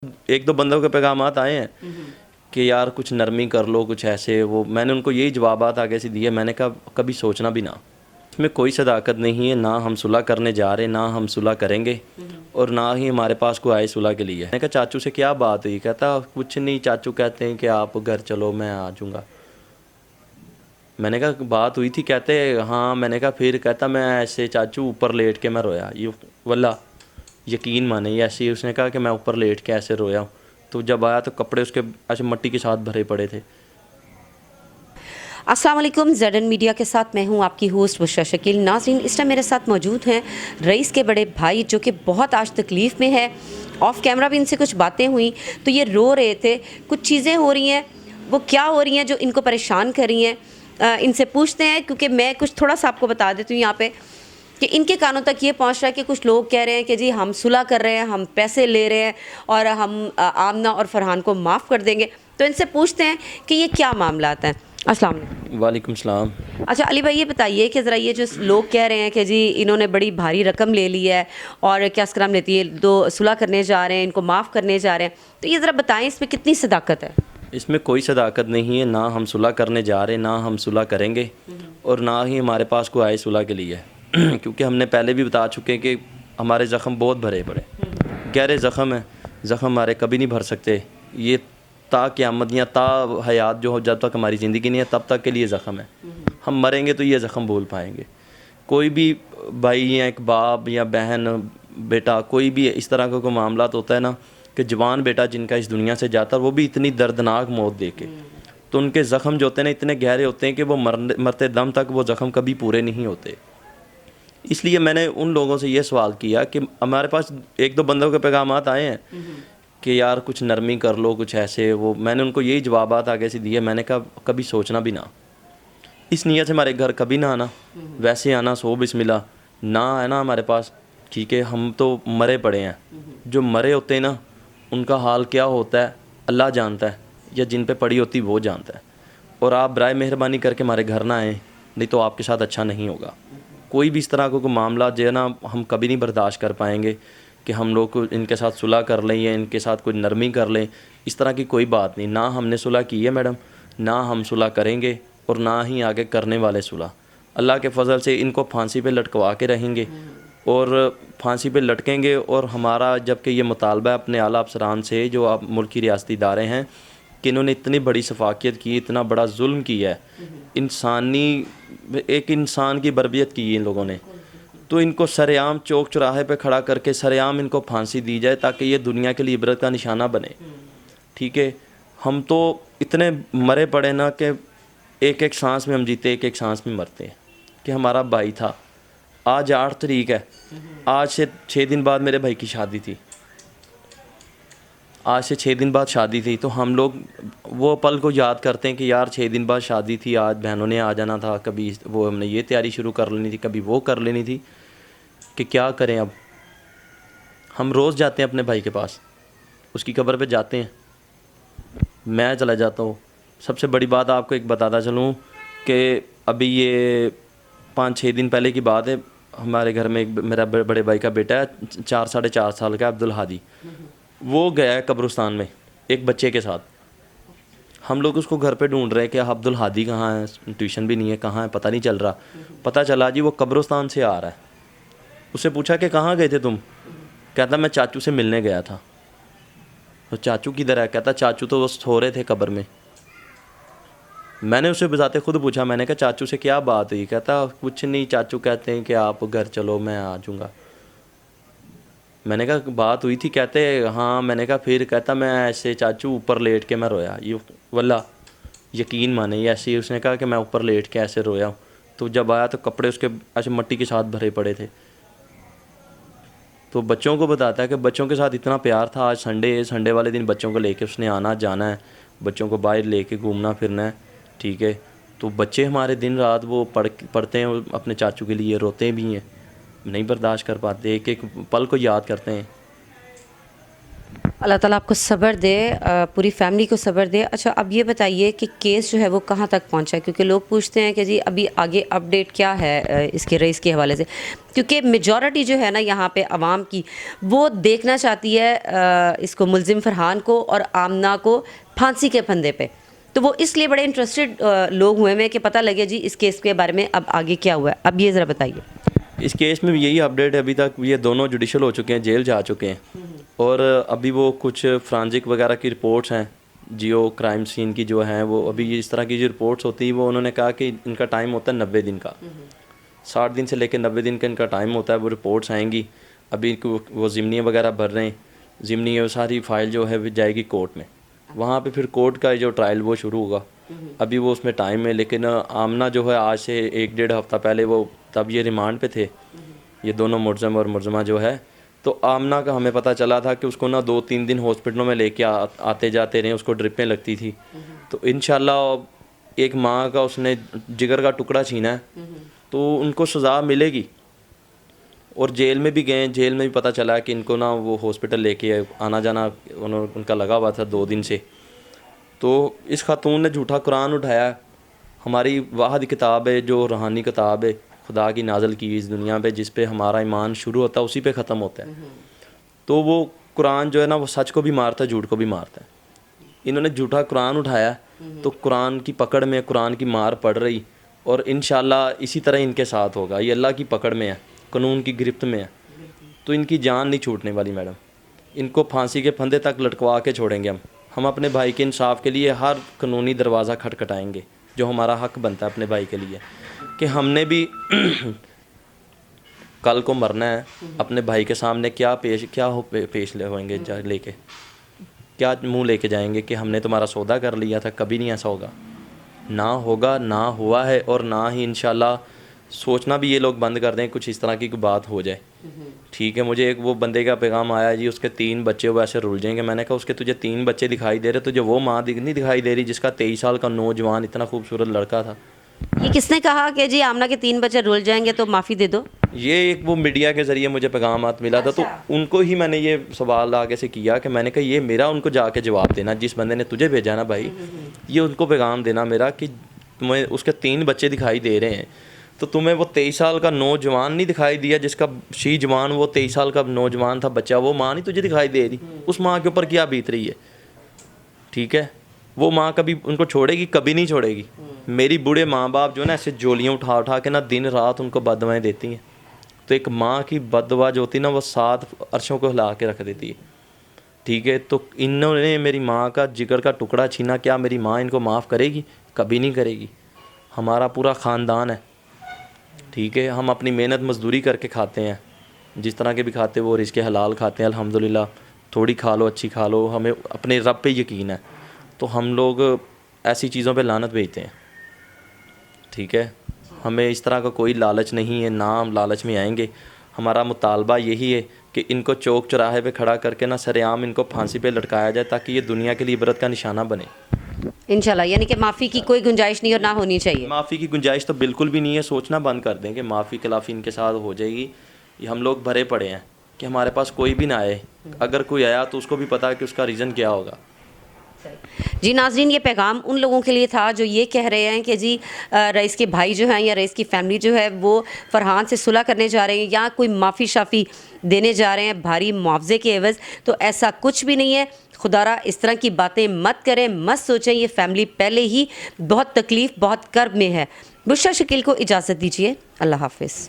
एक दो बंदों के पैगामात आए हैं कि यार कुछ नरमी कर लो, कुछ ऐसे वो। मैंने उनको यही जवाबात आगे से दिए। मैंने कहा कभी सोचना भी ना, इसमें कोई सदाकत नहीं है, ना हम सुलह करने जा रहे, ना हम सुलह करेंगे और ना ही हमारे पास कोई आए सुलह के लिए। मैंने कहा चाचू से क्या बात हुई? कहता कुछ नहीं, चाचू कहते हैं कि आप घर चलो, मैं आ जाऊँगा। मैंने कहा बात हुई थी? कहते हाँ। मैंने कहा फिर? कहता मैं ऐसे चाचू ऊपर लेट के मैं रोया। ये वल्ला यकीन माने, ये ऐसे ही उसने कहा कि मैं ऊपर लेट के ऐसे रोया हूँ। तो जब आया तो कपड़े उसके ऐसे मट्टी के साथ भरे पड़े थे। अस्सलाम वालेकुम, ज़ेडन मीडिया के साथ मैं हूं आपकी होस्ट बुशरा शकील। नाज़रीन, इस टाइम मेरे साथ मौजूद हैं रईस के बड़े भाई, जो कि बहुत आज तकलीफ़ में है। ऑफ कैमरा भी इनसे कुछ बातें हुई तो ये रो रहे थे। कुछ चीज़ें हो रही हैं, वो क्या हो रही हैं जो इनको परेशान कर रही हैं, इनसे पूछते हैं। क्योंकि मैं कुछ थोड़ा सा आपको बता देती हूँ यहाँ पे कि इनके कानों तक ये पहुँच रहा है कि कुछ लोग कह रहे हैं कि जी हम सुलह कर रहे हैं, हम पैसे ले रहे हैं और हम आमना और फरहान को माफ़ कर देंगे। तो इनसे पूछते हैं कि ये क्या मामला हैं। अस्सलाम वालेकुम। वालेकुम सलाम। अच्छा अली भाई, ये बताइए कि ज़रा ये जो लोग कह रहे हैं कि जी इन्होंने बड़ी भारी रकम ले ली है और क्या स्क्रम लेती है, दो सुलह करने जा रहे हैं, इनको माफ़ करने जा रहे हैं, तो ये ज़रा बताएं इसमें कितनी सदाकत है? इसमें कोई सदाकत नहीं है, ना हम सुलह करने जा रहे, ना हम सुलह करेंगे और ना ही हमारे पास कोई आए सुलह के लिए। क्योंकि हमने पहले भी बता चुके हैं कि हमारे ज़ख़म बहुत भरे पड़े, गहरे ज़ख़म हैं। ज़ख़म हमारे कभी नहीं भर सकते। ये ता क़यामत या ता हयात जो हो, जब तक हमारी ज़िंदगी नहीं है तब तक के लिए ज़ख़म है। हम मरेंगे तो ये ज़ख़म भूल पाएंगे। कोई भी भाई या एक बाप या बहन बेटा, कोई भी इस तरह का कोई मामला होता है ना, कि जवान बेटा जिनका इस दुनिया से जाता है, वो भी इतनी दर्दनाक मौत दे के, तो उनके ज़ख़म जो होते हैं ना इतने गहरे होते हैं कि वो मरते दम तक वो ज़ख़म कभी पूरे नहीं होते। इसलिए मैंने उन लोगों से ये सवाल किया कि हमारे पास एक दो बंदों के पैगामात आए हैं कि यार कुछ नरमी कर लो, कुछ ऐसे वो। मैंने उनको यही जवाबात आगे से दिए। मैंने कहा कभी सोचना भी ना, इस नीयत से हमारे घर कभी ना आना, वैसे आना सो बिस्मिल्लाह ना है ना हमारे पास। ठीक है, हम तो मरे पड़े हैं। जो मरे होते हैं ना उनका हाल क्या होता है अल्लाह जानता है, या जिन पे पड़ी होती वो जानता है। और आप बराए मेहरबानी करके हमारे घर ना आएँ, नहीं तो आपके साथ अच्छा नहीं होगा। कोई भी इस तरह का कोई मामला जो है ना, हम कभी नहीं बर्दाश्त कर पाएंगे कि हम लोग इनके साथ सुलह कर लें या इनके साथ कुछ नरमी कर लें। इस तरह की कोई बात नहीं। ना हमने सुलह की है मैडम, ना हम सुलह करेंगे और ना ही आगे करने वाले सुलह। अल्लाह के फजल से इनको फांसी पे लटकवा के रहेंगे और फांसी पे लटकेंगे। और हमारा जबकि ये मुतालबा है अपने आला अफसरान से, जो आप मुल्क की रियासती इदारे हैं, कि इन्होंने इतनी बड़ी शफाकियत की, इतना बड़ा जुल्म किया है, एक इंसान की बर्बियत की इन लोगों ने, तो इनको सरेआम चौक चौराहे पे खड़ा करके सरेआम इनको फांसी दी जाए, ताकि ये दुनिया के लिए इबरत का निशाना बने। ठीक है, हम तो इतने मरे पड़े ना कि एक एक सांस में हम जीते, एक एक सांस में मरते हैं। कि हमारा भाई था, आज 8 तारीख है, आज से 6 दिन बाद मेरे भाई की शादी थी। आज से 6 दिन बाद शादी थी, तो हम लोग वो पल को याद करते हैं कि यार 6 दिन बाद शादी थी, आज बहनों ने आ जाना था, कभी वो हमने ये तैयारी शुरू कर लेनी थी, कभी वो कर लेनी थी। कि क्या करें अब। हम रोज़ जाते हैं अपने भाई के पास, उसकी कब्र पे जाते हैं, मैं चला जाता हूँ। सबसे बड़ी बात आपको एक बताता चलूँ कि अभी ये 5-6 दिन पहले की बात है, हमारे घर में एक मेरा बड़े भाई का बेटा है, 4 साढ़े 4 साल का, अब्दुल हादी। वो गया है कब्रिस्तान में एक बच्चे के साथ। हम लोग उसको घर पे ढूंढ रहे हैं कि अब्दुल हादी कहाँ है, ट्यूशन भी नहीं है, कहाँ है पता नहीं चल रहा। पता चला जी वो कब्रिस्तान से आ रहा है। उससे पूछा कि कहाँ गए थे तुम? कहता मैं चाचू से मिलने गया था। तो चाचू किधर है? कहता चाचू तो वो सो रहे थे कब्र में। मैंने उससे बजाते खुद पूछा, मैंने कहा चाचू से क्या बात हुई? कहता कुछ नहीं, चाचू कहते हैं कि आप घर चलो, मैं आ जाऊँगा। मैंने कहा बात हुई थी? कहते हाँ। मैंने कहा फिर? कहता मैं ऐसे चाचू ऊपर लेट के मैं रोया। ये वल्ला यकीन माने, ये ऐसे ही उसने कहा कि मैं ऊपर लेट के ऐसे रोया हूँ। तो जब आया तो कपड़े उसके ऐसे मट्टी के साथ भरे पड़े थे। तो बच्चों को बताता है कि बच्चों के साथ इतना प्यार था। आज संडे है, संडे वाले दिन बच्चों को लेके उसने आना जाना है, बच्चों को बाहर लेके घूमना फिरना है। ठीक है, तो बच्चे हमारे दिन रात वो पढ़ते हैं अपने चाचू के लिए, रोते भी हैं, नहीं बर्दाश्त कर पाते, एक एक पल को याद करते हैं। اللہ تعالیٰ آپ کو صبر دے, پوری فیملی کو صبر دے. اچھا اب یہ بتائیے کہ کیس جو ہے وہ کہاں تک پہنچا ہے, کیونکہ لوگ پوچھتے ہیں کہ جی ابھی آگے اپڈیٹ کیا ہے اس کے رئیس کے حوالے سے, کیونکہ میجورٹی جو ہے نا یہاں پہ عوام کی وہ دیکھنا چاہتی ہے اس کو ملزم فرحان کو اور آمنہ کو پھانسی کے پھندے پہ, تو وہ اس لیے بڑے انٹرسٹڈ لوگ ہوئے ہیں کہ پتہ لگے جی اس کیس کے بارے میں اب آگے کیا ہوا ہے. اب یہ ذرا بتائیے. اس کیس میں بھی یہی اپڈیٹ ہے, ابھی تک یہ دونوں جوڈیشل ہو چکے ہیں, جیل جا چکے ہیں, اور ابھی وہ کچھ فرانزک وغیرہ کی رپورٹس ہیں جیو کرائم سین کی جو ہیں, وہ ابھی اس طرح کی جو رپورٹس ہوتی ہیں وہ انہوں نے کہا کہ ان کا ٹائم ہوتا ہے 90 دن کا, 60 دن سے لے کے 90 دن کا ان کا ٹائم ہوتا ہے. وہ رپورٹس آئیں گی, ابھی وہ ضمنی وغیرہ بھر رہے ہیں, ضمنی وہ ساری فائل جو ہے وہ جائے گی کورٹ میں, وہاں پہ پھر کورٹ کا جو ٹرائل وہ شروع ہوگا. ابھی وہ اس میں ٹائم ہے, لیکن آمنہ جو ہے آج سے 1-1.5 ہفتہ پہلے وہ تب یہ ریمانڈ پہ تھے, یہ دونوں ملزم اور ملزمہ جو ہے. تو آمنہ کا ہمیں پتہ چلا تھا کہ اس کو نا 2-3 دن ہاسپٹلوں میں لے کے آتے جاتے رہے, اس کو ڈرپیں لگتی تھی. تو انشاءاللہ ایک ماں کا اس نے جگر کا ٹکڑا چھینا ہے تو ان کو سزا ملے گی. اور جیل میں بھی گئے, جیل میں بھی پتہ چلا کہ ان کو نا وہ ہاسپٹل لے کے آنا جانا ان کا لگا ہوا تھا 2 دن سے. تو اس خاتون نے جھوٹا قرآن اٹھایا, ہماری واحد کتاب ہے جو روحانی کتاب ہے خدا کی نازل کی ہوئی اس دنیا پہ, جس پہ ہمارا ایمان شروع ہوتا ہے اسی پہ ختم ہوتا ہے. تو وہ قرآن جو ہے نا وہ سچ کو بھی مارتا ہے, جھوٹ کو بھی مارتا ہے. انہوں نے جھوٹا قرآن اٹھایا تو قرآن کی پکڑ میں قرآن کی مار پڑ رہی, اور انشاءاللہ اسی طرح ان کے ساتھ ہوگا. یہ اللہ کی پکڑ میں ہے, قانون کی گرفت میں ہے, تو ان کی جان نہیں چھوٹنے والی میڈم. ان کو پھانسی کے پھندے تک لٹکوا کے چھوڑیں گے ہم اپنے بھائی کے انصاف کے لیے ہر قانونی دروازہ کھٹکھٹائیں گے, جو ہمارا حق بنتا ہے اپنے بھائی کے لیے, کہ ہم نے بھی کل کو مرنا ہے. اپنے بھائی کے سامنے کیا پیش ہوئیں گے, لے کے کیا منہ لے کے جائیں گے کہ ہم نے تمہارا سودا کر لیا تھا. کبھی نہیں ایسا ہوگا, نہ ہوگا, نہ ہوا ہے, اور نہ ہی انشاءاللہ. سوچنا بھی یہ لوگ بند کر دیں کچھ اس طرح کی بات ہو جائے. ٹھیک ہے, مجھے ایک وہ بندے کا پیغام آیا جی, اس کے 3 بچے وہ ایسے رل جائیں گے. میں نے کہا اس کے تجھے 3 بچے دکھائی دے رہے, تجھے وہ ماں نہیں دکھائی دے رہی جس کا 23 سال کا نوجوان اتنا خوبصورت لڑکا تھا. یہ کس نے کہا کہ جی آمنہ کے 3 بچے رول جائیں گے تو معافی دے دو؟ یہ ایک وہ میڈیا کے ذریعے مجھے پیغامات ملا تھا, تو ان کو ہی میں نے یہ سوال آگے سے کیا کہ میں نے کہا یہ میرا ان کو جا کے جواب دینا, جس بندے نے تجھے بھیجا نا بھائی, یہ ان کو پیغام دینا میرا کہ تمہیں اس کے 3 بچے دکھائی دے رہے ہیں, تو تمہیں وہ 23 سال کا نوجوان نہیں دکھائی دیا جس کا شی جوان وہ 23 سال کا نوجوان تھا بچہ, وہ ماں نہیں تجھے دکھائی دے رہی. اس ماں کے اوپر کیا بیت رہی ہے؟ ٹھیک ہے, وہ ماں کبھی ان کو چھوڑے گی؟ کبھی نہیں چھوڑے گی. میری بوڑھے ماں باپ جو ہے نا ایسے جولیاں اٹھا کے نا دن رات ان کو بد دعائیں دیتی ہیں. تو ایک ماں کی بد دعا جو ہوتی ہے نا وہ 7 عرشوں کو ہلا کے رکھ دیتی ہے. ٹھیک ہے, تو انہوں نے میری ماں کا جگر کا ٹکڑا چھینا, کیا میری ماں ان کو معاف کرے گی؟ کبھی نہیں کرے گی. ہمارا پورا خاندان ہے, ٹھیک ہے, ہم اپنی محنت مزدوری کر کے کھاتے ہیں, جس طرح کے بھی کھاتے وہ رزق حلال کھاتے ہیں الحمدللہ. تھوڑی کھا لو اچھی کھا لو, ہمیں اپنے رب پہ یقین ہے, تو ہم لوگ ایسی چیزوں پہ لعنت بھیجتے ہیں. ٹھیک ہے, ہمیں اس طرح کا کوئی لالچ نہیں ہے, نہ ہم لالچ میں آئیں گے. ہمارا مطالبہ یہی ہے کہ ان کو چوک چوراہے پہ کھڑا کر کے نا سر عام ان کو پھانسی پہ لٹکایا جائے, تاکہ یہ دنیا کے لیے عبرت کا نشانہ بنے. انشاءاللہ, یعنی کہ معافی کی کوئی گنجائش نہیں اور نہ ہونی چاہیے. معافی کی گنجائش تو بالکل بھی نہیں ہے. سوچنا بند کر دیں کہ معافی خلافی ان کے ساتھ ہو جائے گی. یہ ہم لوگ بھرے پڑے ہیں کہ ہمارے پاس کوئی بھی نہ آئے, اگر کوئی آیا تو اس کو بھی پتا ہے کہ اس کا ریزن کیا ہوگا. جی ناظرین, یہ پیغام ان لوگوں کے لیے تھا جو یہ کہہ رہے ہیں کہ جی رئیس کے بھائی جو ہیں یا رئیس کی فیملی جو ہے وہ فرحان سے صلح کرنے جا رہے ہیں یا کوئی معافی شافی دینے جا رہے ہیں بھاری معاوضے کے عوض. تو ایسا کچھ بھی نہیں ہے. خدا را اس طرح کی باتیں مت کریں, مت سوچیں. یہ فیملی پہلے ہی بہت تکلیف, بہت کرب میں ہے. بشریٰ شکیل کو اجازت دیجیے. اللہ حافظ.